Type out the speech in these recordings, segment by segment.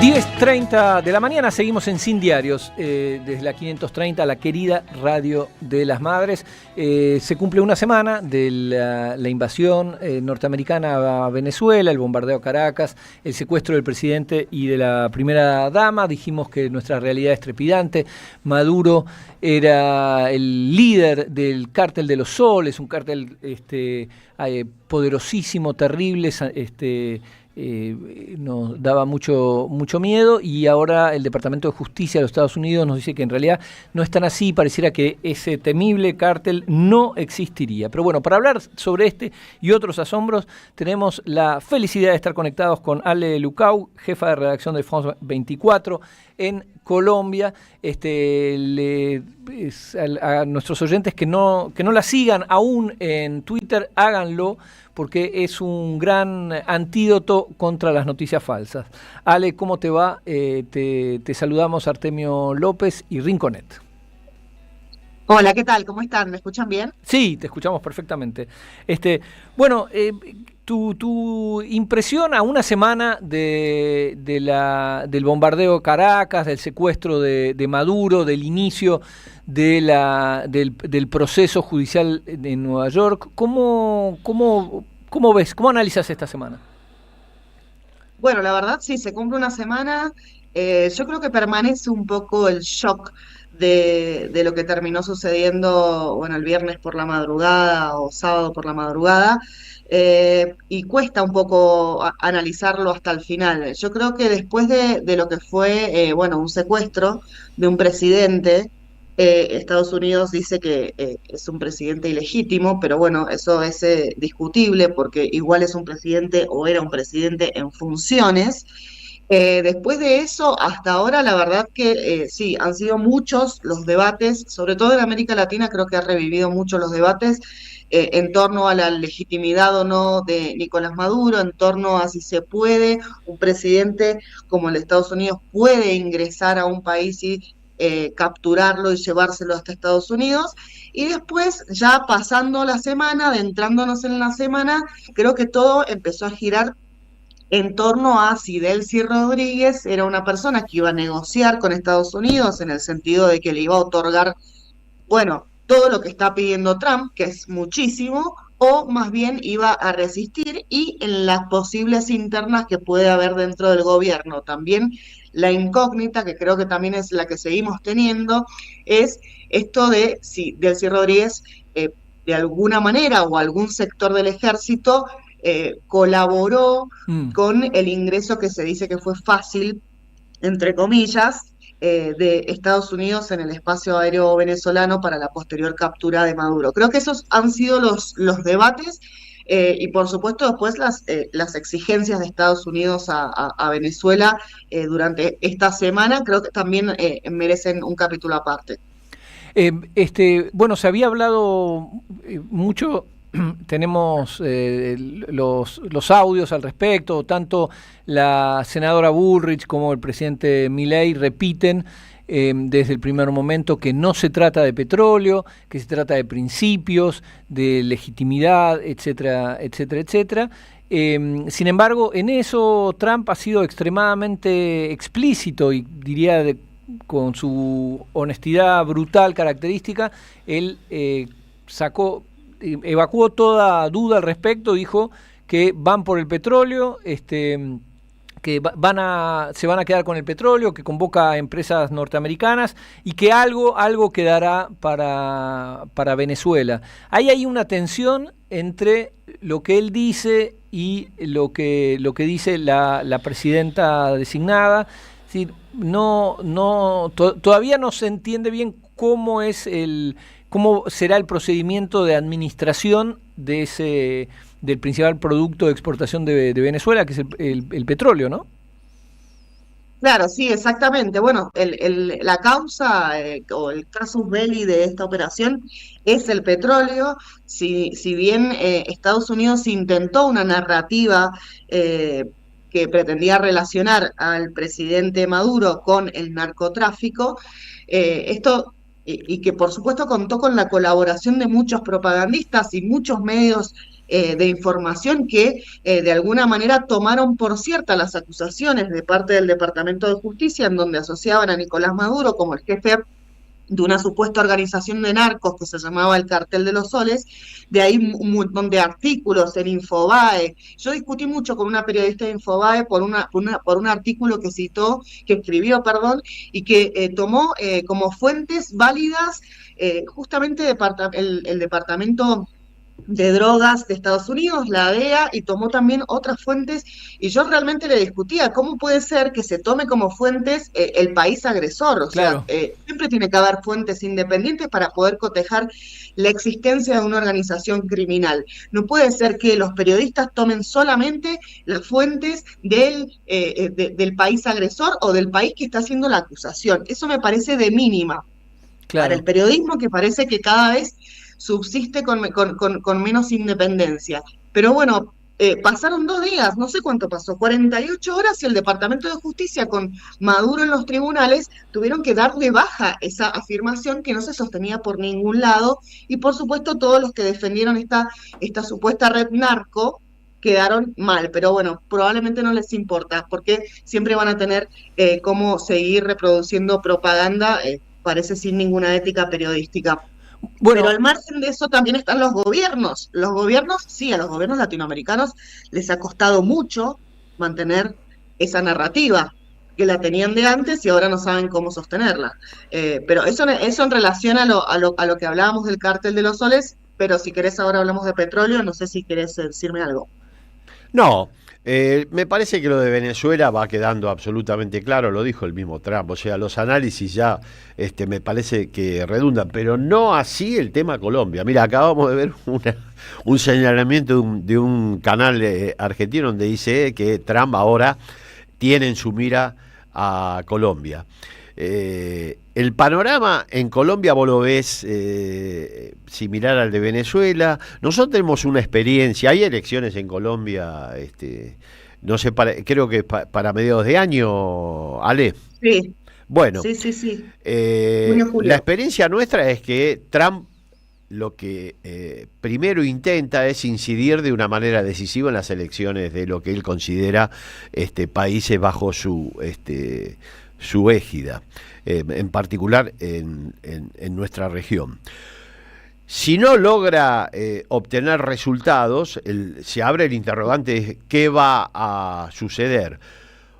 10:30 de la mañana, seguimos en Sin Diarios, desde la 530, la querida Radio de las Madres. Se cumple una semana de la invasión norteamericana a Venezuela, el bombardeo a Caracas, el secuestro del presidente y de la primera dama. Dijimos que nuestra realidad es trepidante. Maduro era el líder del cártel de los soles, un cártel poderosísimo, terrible, nos daba mucho miedo, y ahora el Departamento de Justicia de los Estados Unidos nos dice que en realidad no es tan así. Pareciera que ese temible cártel no existiría. Pero bueno, para hablar sobre este y otros asombros, tenemos la felicidad de estar conectados con Ale Lucau, jefa de redacción de France 24 en Colombia. A nuestros oyentes que no la sigan aún en Twitter, háganlo, porque es un gran antídoto contra las noticias falsas. Ale, ¿cómo te va? Te saludamos Artemio López y Rinconet. Hola, ¿qué tal? ¿Cómo están? ¿Me escuchan bien? Sí, te escuchamos perfectamente. Tu impresión a una semana del bombardeo de Caracas, del secuestro de Maduro, del inicio del proceso judicial en Nueva York, ¿cómo ves? ¿Cómo analizas esta semana? Bueno, la verdad sí, se cumple una semana. Yo creo que permanece un poco el shock de lo que terminó sucediendo, bueno, el viernes por la madrugada o sábado por la madrugada, y cuesta un poco analizarlo hasta el final. Yo creo que después de lo que fue, bueno, un secuestro de un presidente, Estados Unidos dice que es un presidente ilegítimo, pero bueno, eso es discutible porque igual es un presidente o era un presidente en funciones. Después de eso, hasta ahora, la verdad que sí, han sido muchos los debates, sobre todo en América Latina, creo que ha revivido mucho los debates en torno a la legitimidad o no de Nicolás Maduro, en torno a si se puede, un presidente como el de Estados Unidos puede ingresar a un país y capturarlo y llevárselo hasta Estados Unidos. Y después, ya pasando la semana, adentrándonos en la semana, creo que todo empezó a girar en torno a si Delcy Rodríguez era una persona que iba a negociar con Estados Unidos en el sentido de que le iba a otorgar, bueno, todo lo que está pidiendo Trump, que es muchísimo, o más bien iba a resistir, y en las posibles internas que puede haber dentro del gobierno. También la incógnita, que creo que también es la que seguimos teniendo, es esto de si Delcy Rodríguez de alguna manera o algún sector del ejército colaboró con el ingreso que se dice que fue fácil, entre comillas, de Estados Unidos en el espacio aéreo venezolano para la posterior captura de Maduro. Creo que esos han sido los debates, y por supuesto después las exigencias de Estados Unidos a Venezuela durante esta semana, creo que también merecen un capítulo aparte. Se había hablado mucho. Tenemos los audios al respecto. Tanto la senadora Bullrich como el presidente Milei repiten desde el primer momento que no se trata de petróleo, que se trata de principios, de legitimidad, etcétera, etcétera, etcétera. Sin embargo, en eso Trump ha sido extremadamente explícito, y diría con su honestidad brutal característica. Él evacuó toda duda al respecto, dijo que van por el petróleo, que se van a quedar con el petróleo, que convoca a empresas norteamericanas y que algo quedará para Venezuela. Ahí hay una tensión entre lo que él dice y lo que dice la presidenta designada. Es decir, todavía no se entiende bien cómo será el procedimiento de administración del principal producto de exportación de Venezuela, que es el petróleo, ¿no? Claro, sí, exactamente. Bueno, la causa o el casus belli de esta operación es el petróleo. Si bien Estados Unidos intentó una narrativa que pretendía relacionar al presidente Maduro con el narcotráfico, y que por supuesto contó con la colaboración de muchos propagandistas y muchos medios de información que de alguna manera tomaron por cierta las acusaciones de parte del Departamento de Justicia, en donde asociaban a Nicolás Maduro como el jefe de una supuesta organización de narcos que se llamaba el Cartel de los Soles, de ahí un montón de artículos en Infobae. Yo discutí mucho con una periodista de Infobae por un artículo que escribió, y que tomó como fuentes válidas justamente el Departamento de Drogas de Estados Unidos, la DEA, y tomó también otras fuentes, y yo realmente le discutía cómo puede ser que se tome como fuentes el país agresor. O Claro. sea, siempre tiene que haber fuentes independientes para poder cotejar la existencia de una organización criminal. No puede ser que los periodistas tomen solamente las fuentes del país agresor o del país que está haciendo la acusación. Eso me parece de mínima para el Claro. periodismo, que parece que cada vez subsiste con menos independencia. Pero bueno, pasaron 2 días, no sé cuánto pasó, 48 horas, y el Departamento de Justicia con Maduro en los tribunales tuvieron que dar de baja esa afirmación que no se sostenía por ningún lado, y por supuesto todos los que defendieron esta supuesta red narco quedaron mal, pero bueno, probablemente no les importa, porque siempre van a tener cómo seguir reproduciendo propaganda, parece sin ninguna ética periodística. Pero Bueno, al margen de eso también están los gobiernos. Los gobiernos, sí, a los gobiernos latinoamericanos les ha costado mucho mantener esa narrativa, que la tenían de antes y ahora no saben cómo sostenerla. Pero eso en relación a lo que hablábamos del cártel de los soles, pero si querés ahora hablamos de petróleo, no sé si querés decirme algo. No, me parece que lo de Venezuela va quedando absolutamente claro, lo dijo el mismo Trump, o sea, los análisis ya me parece que redundan, pero no así el tema Colombia. Mira, acabamos de ver un señalamiento de un canal argentino donde dice que Trump ahora tiene en su mira a Colombia. El panorama en Colombia vos lo ves similar al de Venezuela. Nosotros tenemos una experiencia, hay elecciones en Colombia, no sé, creo que para mediados de año, Ale. Sí, Bueno, sí, sí, sí. Junio, la julio. experiencia nuestra es que Trump lo que primero intenta es incidir de una manera decisiva en las elecciones de lo que él considera países bajo su égida, en particular en nuestra región. Si no logra obtener resultados, se abre el interrogante: ¿qué va a suceder?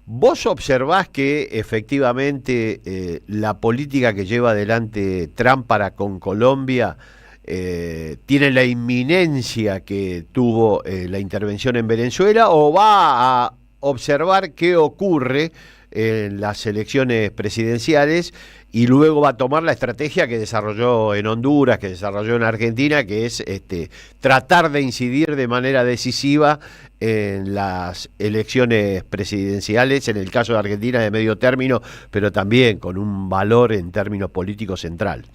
¿Vos observás que efectivamente la política que lleva adelante Trump para con Colombia tiene la inminencia que tuvo la intervención en Venezuela, o va a observar qué ocurre en las elecciones presidenciales y luego va a tomar la estrategia que desarrolló en Honduras, que desarrolló en Argentina, que es tratar de incidir de manera decisiva en las elecciones presidenciales, en el caso de Argentina de medio término, pero también con un valor en términos políticos central?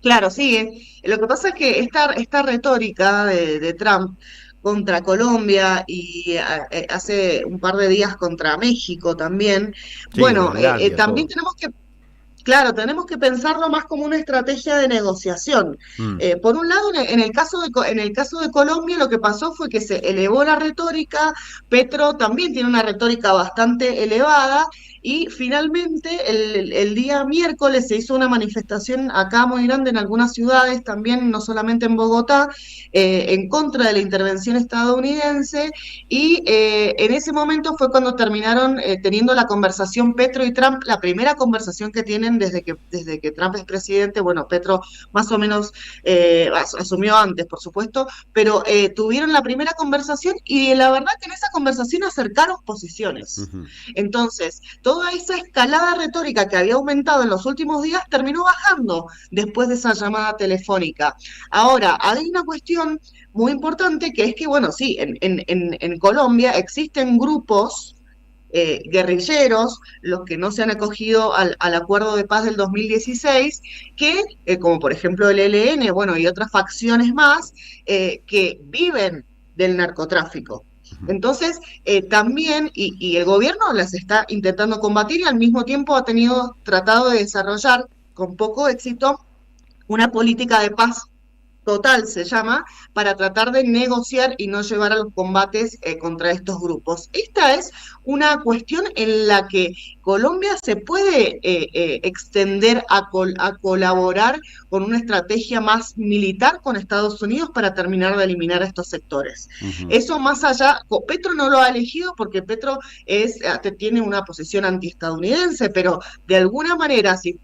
Claro, sí. Lo que pasa es que esta retórica de Trump contra Colombia y hace un par de días contra México también, Sí, bueno, Groenlandia, también todo. tenemos que claro, tenemos que pensarlo más como una estrategia de negociación. Mm. Por un lado, en el caso de Colombia, lo que pasó fue que se elevó la retórica. Petro también tiene una retórica bastante elevada, y finalmente el día miércoles se hizo una manifestación acá muy grande en algunas ciudades, también no solamente en Bogotá, en contra de la intervención estadounidense, y en ese momento fue cuando terminaron teniendo la conversación Petro y Trump, la primera conversación que tienen desde que Trump es presidente. Bueno, Petro más o menos asumió antes, por supuesto, pero tuvieron la primera conversación, y la verdad que en esa conversación acercaron posiciones. Ujú. Entonces, toda esa escalada retórica que había aumentado en los últimos días terminó bajando después de esa llamada telefónica. Ahora, hay una cuestión muy importante, que es que, bueno, sí, en Colombia existen grupos guerrilleros, los que no se han acogido al acuerdo de paz del 2016, que, como por ejemplo el ELN, bueno, y otras facciones más, que viven del narcotráfico. Ujú. Entonces, también, y el gobierno las está intentando combatir, y al mismo tiempo ha tratado de desarrollar con poco éxito una política de paz total se llama, para tratar de negociar y no llevar a los combates contra estos grupos. Esta es una cuestión en la que Colombia se puede extender a colaborar con una estrategia más militar con Estados Unidos para terminar de eliminar a estos sectores. Eso más allá, Petro no lo ha elegido porque Petro tiene una posición antiestadounidense, pero de alguna manera, si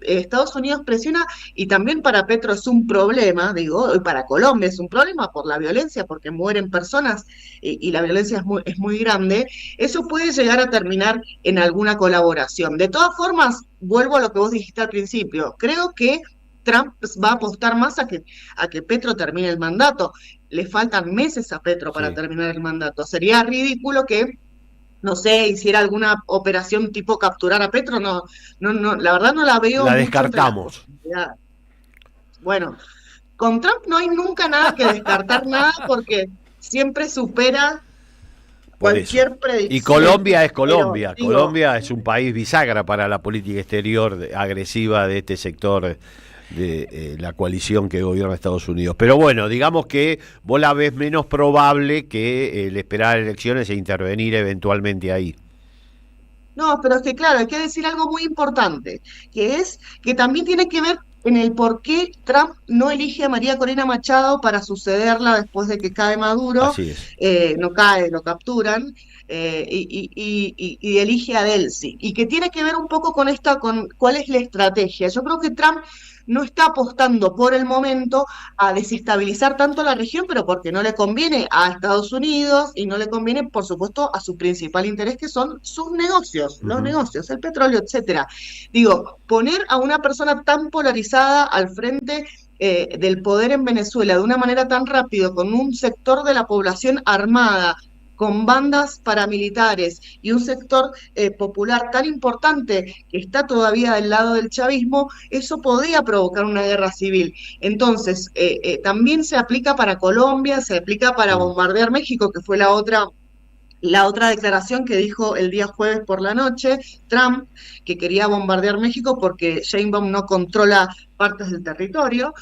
Estados Unidos presiona, y también para Petro es un problema, digo, y para Colombia es un problema por la violencia, porque mueren personas y la violencia es muy grande, eso puede llegar a terminar en alguna colaboración. De todas formas, vuelvo a lo que vos dijiste al principio, creo que Trump va a apostar más a que Petro termine el mandato. Le faltan meses a Petro para terminar el mandato. Sería ridículo que, no sé, hiciera alguna operación tipo capturar a Petro. No, la verdad no la veo. La descartamos. Bueno, con Trump no hay nunca nada que descartar nada porque siempre supera cualquier predicción. Y Colombia es Colombia. Pero, Colombia es un país bisagra para la política exterior agresiva de este sector de la coalición que gobierna Estados Unidos. Pero bueno, digamos que vos la ves menos probable que el esperar elecciones e intervenir eventualmente ahí. No, pero es que claro, hay que decir algo muy importante, que es que también tiene que ver en el por qué Trump no elige a María Corina Machado para sucederla después de que cae Maduro. Así es. No cae, lo capturan, y elige a Delcy, y que tiene que ver un poco con cuál es la estrategia. Yo creo que Trump no está apostando por el momento a desestabilizar tanto la región, pero porque no le conviene a Estados Unidos y no le conviene, por supuesto, a su principal interés, que son sus negocios, los negocios, el petróleo, etcétera. Digo, poner a una persona tan polarizada al frente del poder en Venezuela de una manera tan rápido, con un sector de la población armada, con bandas paramilitares y un sector popular tan importante que está todavía del lado del chavismo, eso podía provocar una guerra civil. Entonces, también se aplica para Colombia, se aplica para bombardear México, que fue la otra declaración que dijo el día jueves por la noche, Trump, que quería bombardear México porque Sheinbaum no controla partes del territorio.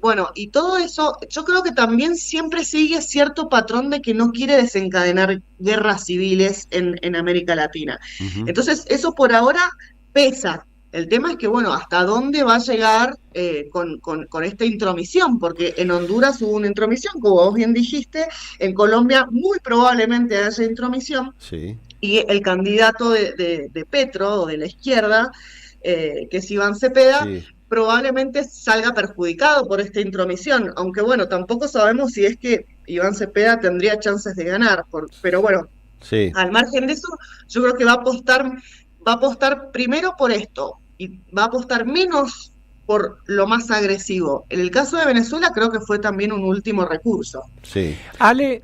Bueno, y todo eso, yo creo que también siempre sigue cierto patrón de que no quiere desencadenar guerras civiles en América Latina. Entonces, eso por ahora pesa. El tema es que, bueno, ¿hasta dónde va a llegar con esta intromisión? Porque en Honduras hubo una intromisión, como vos bien dijiste, en Colombia muy probablemente haya intromisión, y el candidato de Petro, o de la izquierda, que es Iván Cepeda, probablemente salga perjudicado por esta intromisión, aunque bueno, tampoco sabemos si es que Iván Cepeda tendría chances de ganar, pero bueno, al margen de eso, yo creo que va a apostar primero por esto, y va a apostar menos por lo más agresivo. En el caso de Venezuela creo que fue también un último recurso. Ale,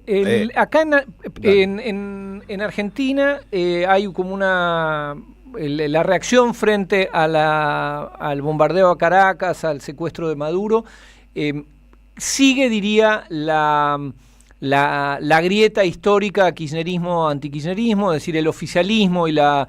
acá en Argentina hay como la reacción frente a al bombardeo a Caracas, al secuestro de Maduro, sigue, diría, la grieta histórica kirchnerismo-antikirchnerismo, es decir, el oficialismo y la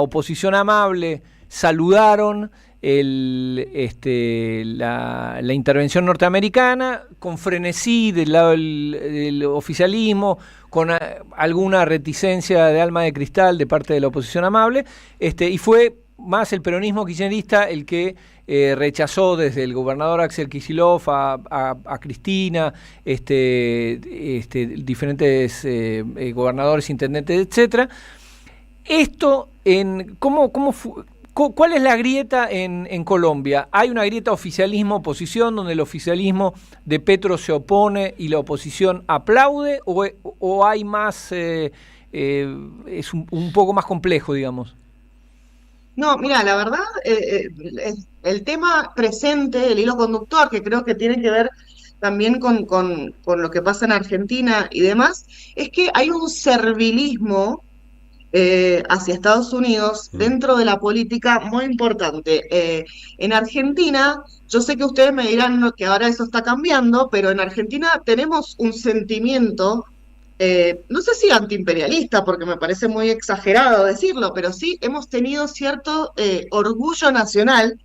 oposición amable saludaron la intervención norteamericana con frenesí del lado del oficialismo, con alguna reticencia de alma de cristal de parte de la oposición amable, y fue más el peronismo kirchnerista el que rechazó desde el gobernador Axel Kicillof a Cristina, diferentes gobernadores, intendentes, etcétera. Esto, ¿cuál es la grieta en Colombia? ¿Hay una grieta oficialismo-oposición donde el oficialismo de Petro se opone y la oposición aplaude? ¿O hay más, es un poco más complejo, digamos? No, mira, la verdad, el tema presente, el hilo conductor, que creo que tiene que ver también con lo que pasa en Argentina y demás, es que hay un servilismo hacia Estados Unidos dentro de la política muy importante. En Argentina, yo sé que ustedes me dirán que ahora eso está cambiando, pero en Argentina tenemos un sentimiento, no sé si antiimperialista, porque me parece muy exagerado decirlo, pero sí hemos tenido cierto orgullo nacional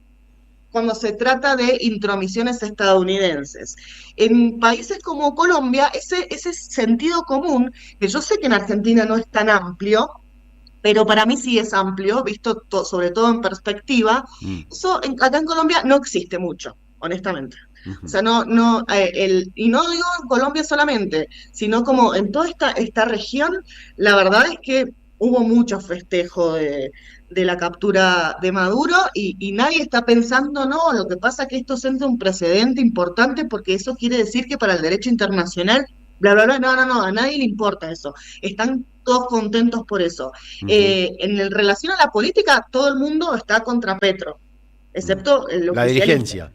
cuando se trata de intromisiones estadounidenses. En países como Colombia, ese sentido común, que yo sé que en Argentina no es tan amplio, pero para mí sí es amplio, visto sobre todo en perspectiva, eso acá en Colombia no existe mucho, honestamente. O sea, y no digo en Colombia solamente, sino como en toda esta región, la verdad es que hubo mucho festejo de la captura de Maduro y nadie está pensando, no, lo que pasa es que esto sienta un precedente importante porque eso quiere decir que para el derecho internacional, bla, bla, bla, no, a nadie le importa eso. Están todos contentos por eso. Relación a la política, todo el mundo está contra Petro, excepto el La oficialismo. dirigencia.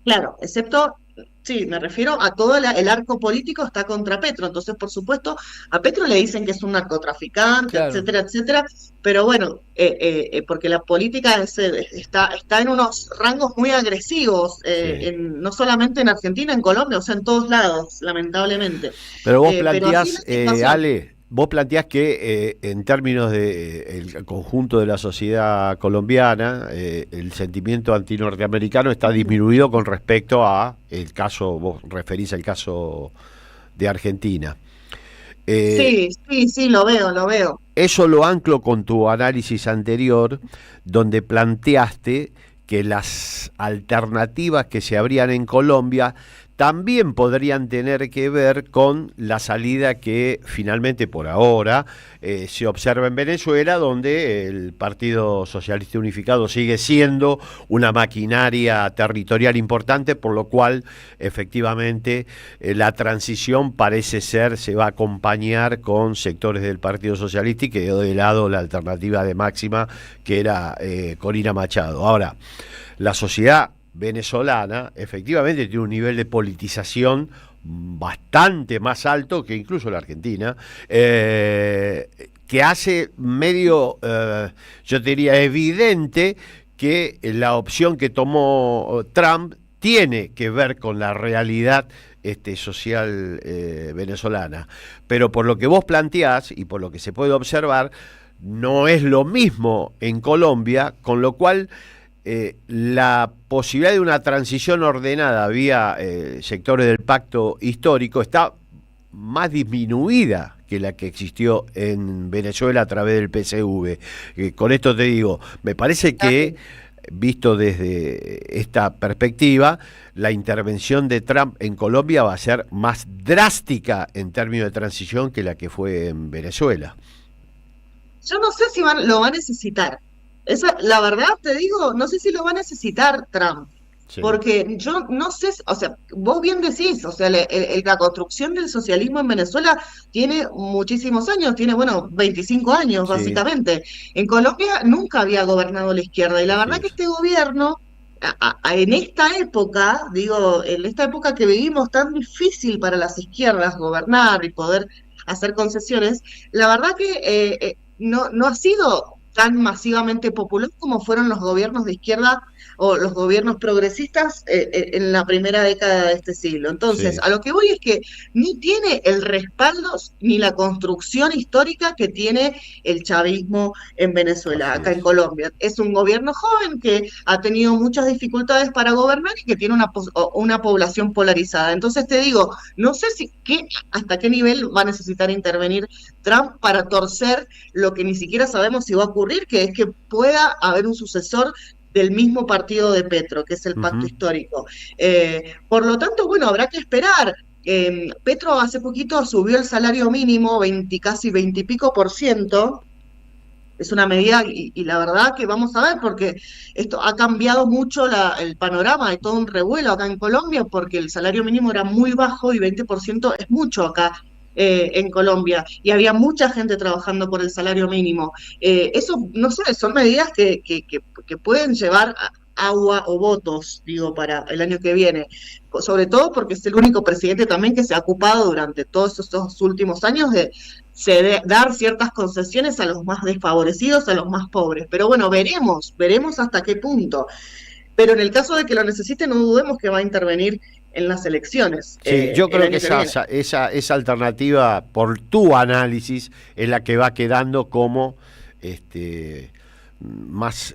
Claro, excepto, sí, me refiero a todo el arco político está contra Petro, entonces por supuesto a Petro le dicen que es un narcotraficante, Claro. etcétera, etcétera, pero bueno, porque la política está en unos rangos muy agresivos, no solamente en Argentina, en Colombia, o sea, en todos lados, lamentablemente. Pero vos Pero así planteás, la situación. Ale, vos planteás que en términos de el conjunto de la sociedad colombiana, el sentimiento antinorteamericano está disminuido con respecto a el caso, vos referís al caso de Argentina. Sí, lo veo. Eso lo anclo con tu análisis anterior, donde planteaste que las alternativas que se abrían en Colombia también podrían tener que ver con la salida que finalmente por ahora se observa en Venezuela, donde el Partido Socialista Unificado sigue siendo una maquinaria territorial importante, por lo cual efectivamente la transición parece ser, se va a acompañar con sectores del Partido Socialista y quedó de lado la alternativa de Máxima, que era Corina Machado. Ahora, la sociedad venezolana efectivamente tiene un nivel de politización bastante más alto que incluso la Argentina, que hace medio, yo te diría, evidente que la opción que tomó Trump tiene que ver con la realidad social venezolana. Pero por lo que vos planteás y por lo que se puede observar, no es lo mismo en Colombia, con lo cual la posibilidad de una transición ordenada vía sectores del pacto histórico está más disminuida que la que existió en Venezuela a través del PSV. Con esto te digo, me parece que, visto desde esta perspectiva, la intervención de Trump en Colombia va a ser más drástica en términos de transición que la que fue en Venezuela. Yo no sé si lo va a necesitar. La verdad te digo, no sé si lo va a necesitar Trump, Sí. porque yo no sé, o sea, vos bien decís, o sea, la construcción del socialismo en Venezuela tiene muchísimos años, tiene, bueno, 25 años Sí. básicamente. En Colombia nunca había gobernado la izquierda, y la Así verdad que es. este gobierno, en esta época, digo, en esta época que vivimos tan difícil para las izquierdas gobernar y poder hacer concesiones, la verdad que no ha sido tan masivamente popular como fueron los gobiernos de izquierda o los gobiernos progresistas en la primera década de este siglo. Entonces, Sí. a lo que voy es que no tiene el respaldo ni la construcción histórica que tiene el chavismo en Venezuela, Así acá es. en Colombia. Es un gobierno joven que ha tenido muchas dificultades para gobernar y que tiene una población polarizada. Entonces te digo, no sé hasta qué nivel va a necesitar intervenir Trump para torcer lo que ni siquiera sabemos si va a ocurrir, que es que pueda haber un sucesor del mismo partido de Petro, que es el Pacto Histórico. Por lo tanto, bueno, habrá que esperar. Petro hace poquito subió el salario mínimo casi 20 y pico %. Es una medida, y la verdad que vamos a ver, porque esto ha cambiado mucho el panorama, hay todo un revuelo acá en Colombia, porque el salario mínimo era muy bajo y 20% es mucho acá en Colombia, y había mucha gente trabajando por el salario mínimo. Eso, no sé, son medidas que pueden llevar agua o votos, digo, para el año que viene, sobre todo porque es el único presidente también que se ha ocupado durante todos estos últimos años de dar ciertas concesiones a los más desfavorecidos, a los más pobres. Pero bueno, veremos hasta qué punto. Pero en el caso de que lo necesite, no dudemos que va a intervenir en las elecciones. Sí, yo creo que esa alternativa, por tu análisis, es la que va quedando como más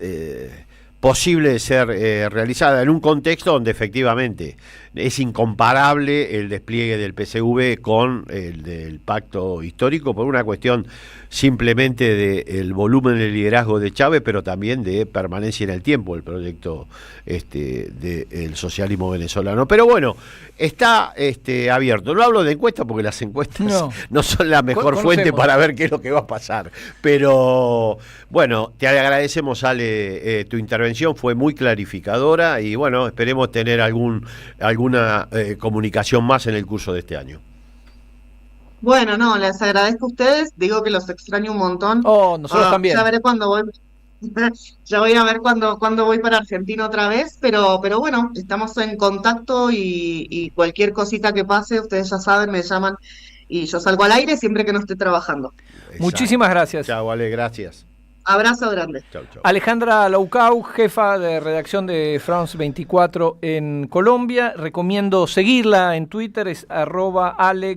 posible de ser realizada en un contexto donde efectivamente es incomparable el despliegue del PSV con el del pacto histórico por una cuestión simplemente del volumen de liderazgo de Chávez, pero también de permanencia en el tiempo el proyecto del socialismo venezolano. Pero bueno, está abierto. No hablo de encuestas porque las encuestas no son la mejor fuente para ver qué es lo que va a pasar. Pero bueno, te agradecemos, Ale, tu intervención fue muy clarificadora y bueno, esperemos tener alguna comunicación más en el curso de este año. Bueno, no, les agradezco a ustedes, digo que los extraño un montón. Nosotros también. Ya veré cuándo voy, ya voy a ver cuándo voy para Argentina otra vez, pero bueno, estamos en contacto y cualquier cosita que pase, ustedes ya saben, me llaman y yo salgo al aire siempre que no esté trabajando. Exacto. Muchísimas gracias. Chao, Ale, gracias. Abrazo grande. Chau, chau. Alejandra Loucau, jefa de redacción de France 24 en Colombia. Recomiendo seguirla en Twitter, es @ale_.